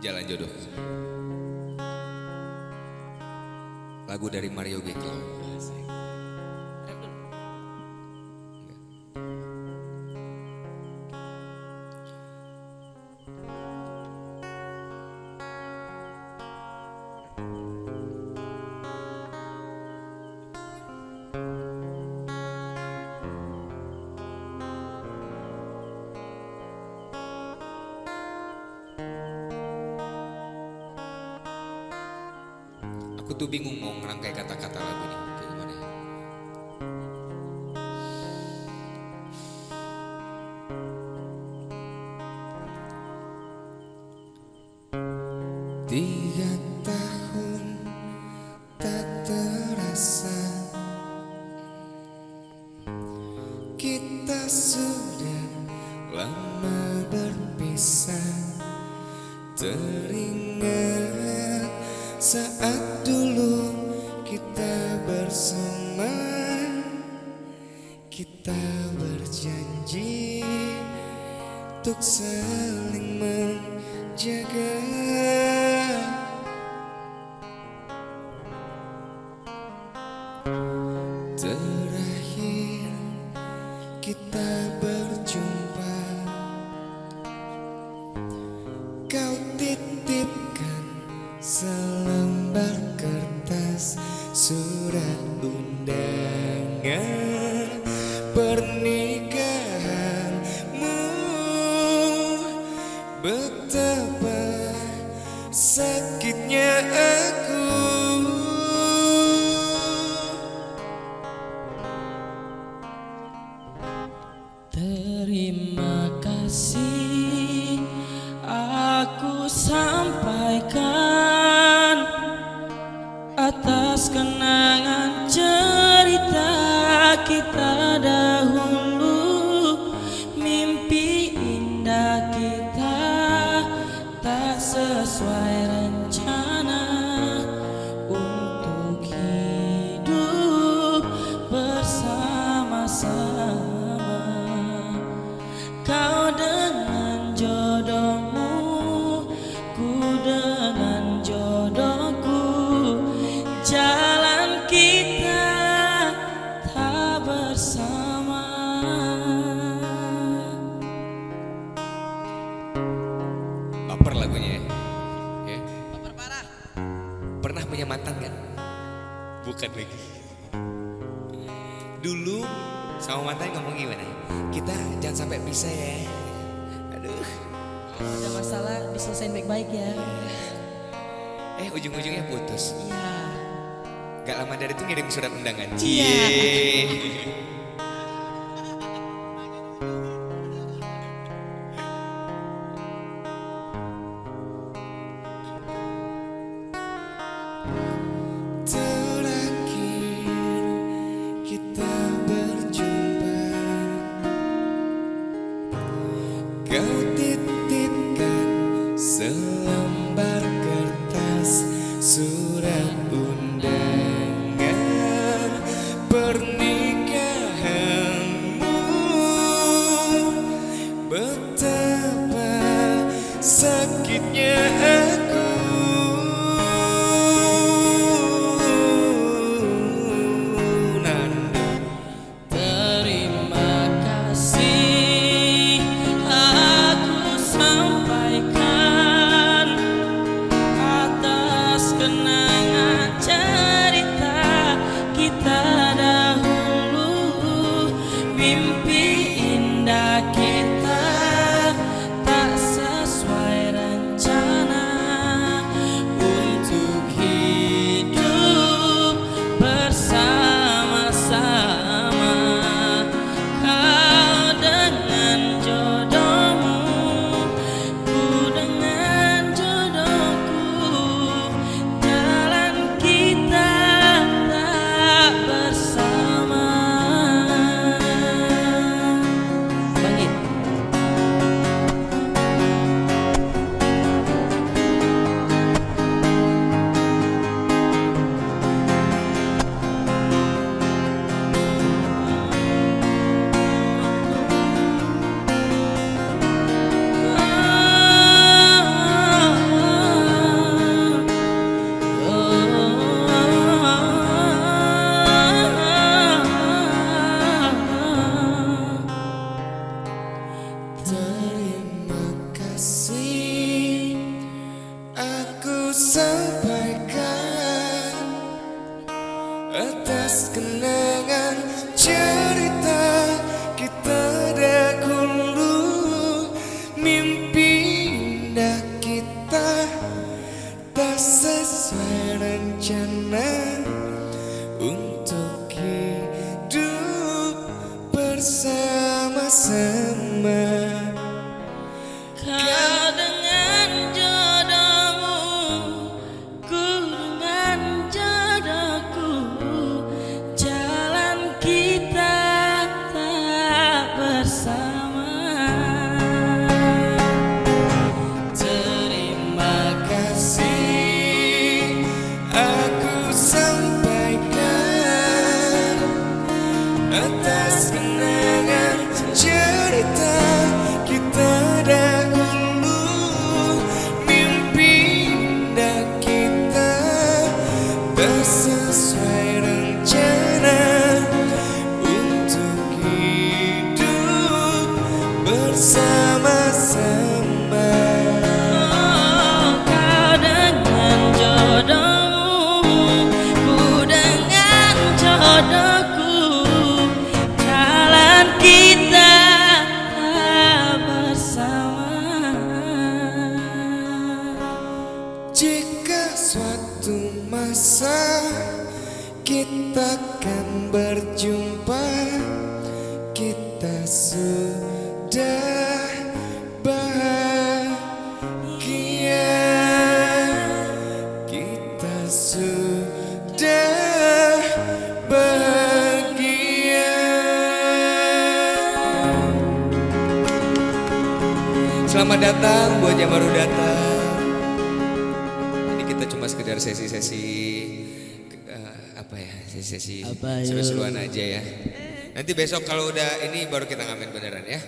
Jalan Jodoh. Lagu dari Mario Geklo. Aku tuh bingung mau ngerangkai kata-kata lagu ini kayak gimana ya. Tiga tahun tak terasa, kita sudah lama berpisah. Teringat saat dulu kita bersama, kita berjanji untuk saling menjaga. Terakhir kita berjumpa, kau titipkan selembar kertas surat undangan pernikahanmu. Betapa sakitnya aku. Terima kasih aku sampaikan atas kenangan cerita kita dahulu. Mimpi indah kita tak sesuai rencana untuk hidup bersama-sama. Kau dengan jodohmu, ku dengan jodohku. Jalan kita tak bersama. Baper lagunya ya. Ya. Baper parah. Pernah punya mantan gak? Bukan lagi. Dulu sama mantan ngomong gimana? Kita jangan sampai pisah ya. Aduh. Ada masalah diselesain baik-baik ya. Ujung-ujungnya putus. Iya. Gak lama dari itu ngirim surat undangan. Iya. Cie. Terakhir kita berjumpa, kau titipkan selembar kertas surat undangan pernikahanmu. Betapa sakitnya aku. Terima kasih aku sampaikan atas kenangan cerita kita dahulu. Mimpi indah kita tak sesuai rencana Selamat datang buat yang baru datang. Ini kita cuma sekedar sesi-sesi apa ya? Sesi-sesi seru-seruan aja ya. Nanti besok kalau udah ini baru kita ngamen beneran ya.